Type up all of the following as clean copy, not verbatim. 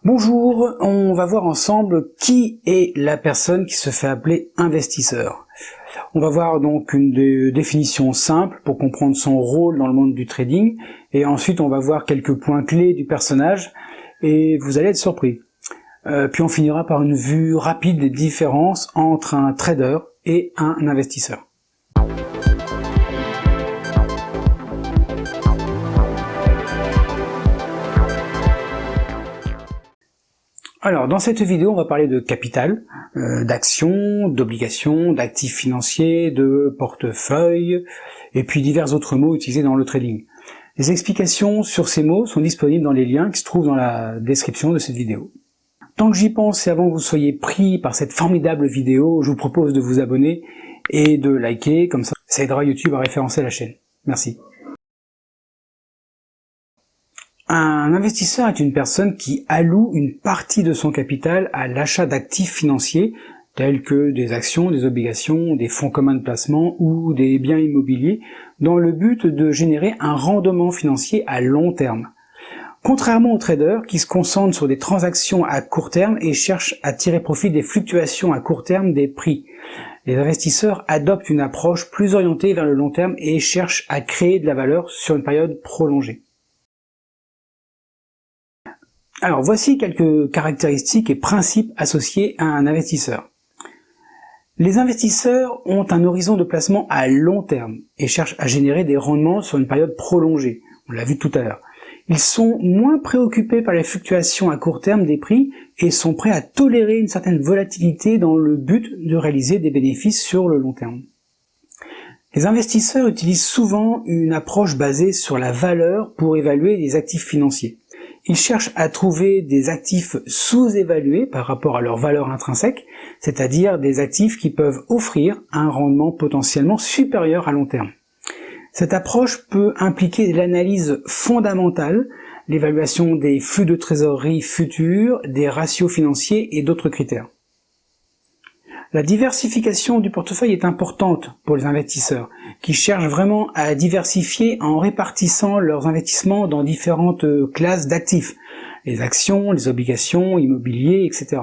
Bonjour, on va voir ensemble qui est la personne qui se fait appeler investisseur. On va voir donc une définition simple pour comprendre son rôle dans le monde du trading, et ensuite on va voir quelques points clés du personnage, et vous allez être surpris. Puis on finira par une vue rapide des différences entre un trader et un investisseur. Alors, dans cette vidéo, on va parler de capital, d'actions, d'obligations, d'actifs financiers, de portefeuille, et puis divers autres mots utilisés dans le trading. Les explications sur ces mots sont disponibles dans les liens qui se trouvent dans la description de cette vidéo. Tant que j'y pense et avant que vous soyez pris par cette formidable vidéo, je vous propose de vous abonner et de liker, comme ça aidera YouTube à référencer la chaîne. Merci. Un investisseur est une personne qui alloue une partie de son capital à l'achat d'actifs financiers tels que des actions, des obligations, des fonds communs de placement ou des biens immobiliers dans le but de générer un rendement financier à long terme. Contrairement aux traders qui se concentrent sur des transactions à court terme et cherchent à tirer profit des fluctuations à court terme des prix, les investisseurs adoptent une approche plus orientée vers le long terme et cherchent à créer de la valeur sur une période prolongée. Alors voici quelques caractéristiques et principes associés à un investisseur. Les investisseurs ont un horizon de placement à long terme et cherchent à générer des rendements sur une période prolongée. On l'a vu tout à l'heure. Ils sont moins préoccupés par les fluctuations à court terme des prix et sont prêts à tolérer une certaine volatilité dans le but de réaliser des bénéfices sur le long terme. Les investisseurs utilisent souvent une approche basée sur la valeur pour évaluer les actifs financiers. Ils cherchent à trouver des actifs sous-évalués par rapport à leur valeur intrinsèque, c'est-à-dire des actifs qui peuvent offrir un rendement potentiellement supérieur à long terme. Cette approche peut impliquer l'analyse fondamentale, l'évaluation des flux de trésorerie futurs, des ratios financiers et d'autres critères. La diversification du portefeuille est importante pour les investisseurs, qui cherchent vraiment à diversifier en répartissant leurs investissements dans différentes classes d'actifs, les actions, les obligations, immobiliers, etc.,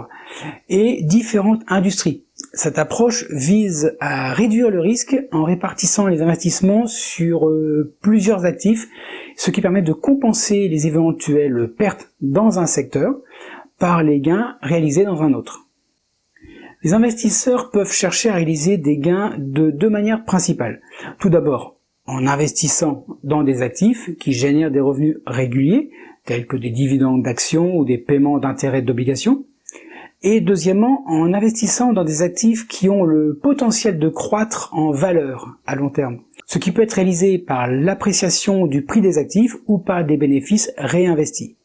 et différentes industries. Cette approche vise à réduire le risque en répartissant les investissements sur plusieurs actifs, ce qui permet de compenser les éventuelles pertes dans un secteur par les gains réalisés dans un autre. Les investisseurs peuvent chercher à réaliser des gains de deux manières principales. Tout d'abord, en investissant dans des actifs qui génèrent des revenus réguliers, tels que des dividendes d'actions ou des paiements d'intérêts d'obligations. Et deuxièmement, en investissant dans des actifs qui ont le potentiel de croître en valeur à long terme, ce qui peut être réalisé par l'appréciation du prix des actifs ou par des bénéfices réinvestis.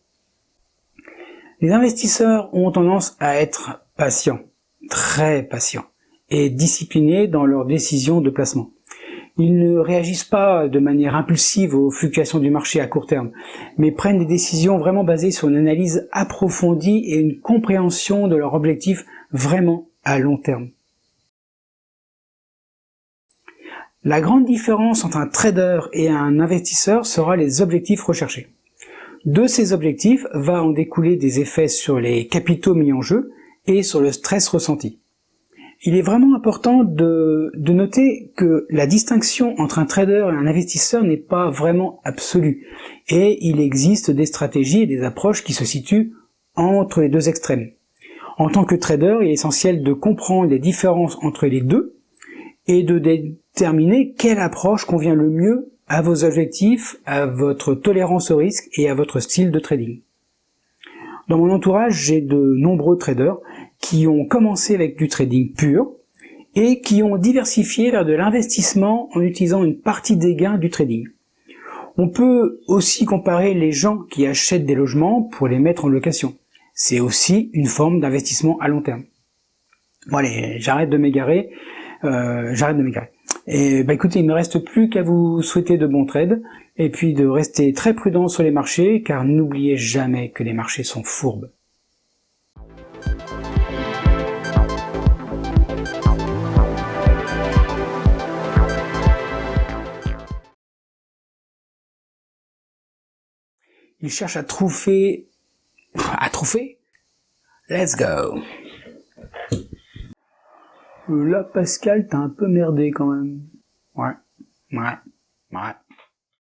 Les investisseurs ont tendance à être patients, très patients et disciplinés dans leurs décisions de placement. Ils ne réagissent pas de manière impulsive aux fluctuations du marché à court terme, mais prennent des décisions vraiment basées sur une analyse approfondie et une compréhension de leur objectif vraiment à long terme. La grande différence entre un trader et un investisseur sera les objectifs recherchés. De ces objectifs va en découler des effets sur les capitaux mis en jeu et sur le stress ressenti. Il est vraiment important de noter que la distinction entre un trader et un investisseur n'est pas vraiment absolue, et il existe des stratégies et des approches qui se situent entre les deux extrêmes. En tant que trader, il est essentiel de comprendre les différences entre les deux et de déterminer quelle approche convient le mieux à vos objectifs, à votre tolérance au risque et à votre style de trading. Dans mon entourage, j'ai de nombreux traders qui ont commencé avec du trading pur et qui ont diversifié vers de l'investissement en utilisant une partie des gains du trading. On peut aussi comparer les gens qui achètent des logements pour les mettre en location. C'est aussi une forme d'investissement à long terme. Bon allez, j'arrête de m'égarer. Et écoutez, il ne me reste plus qu'à vous souhaiter de bons trades et puis de rester très prudent sur les marchés, car n'oubliez jamais que les marchés sont fourbes. Ils cherchent à truffer Let's go. Là, Pascal, t'as un peu merdé quand même. Ouais.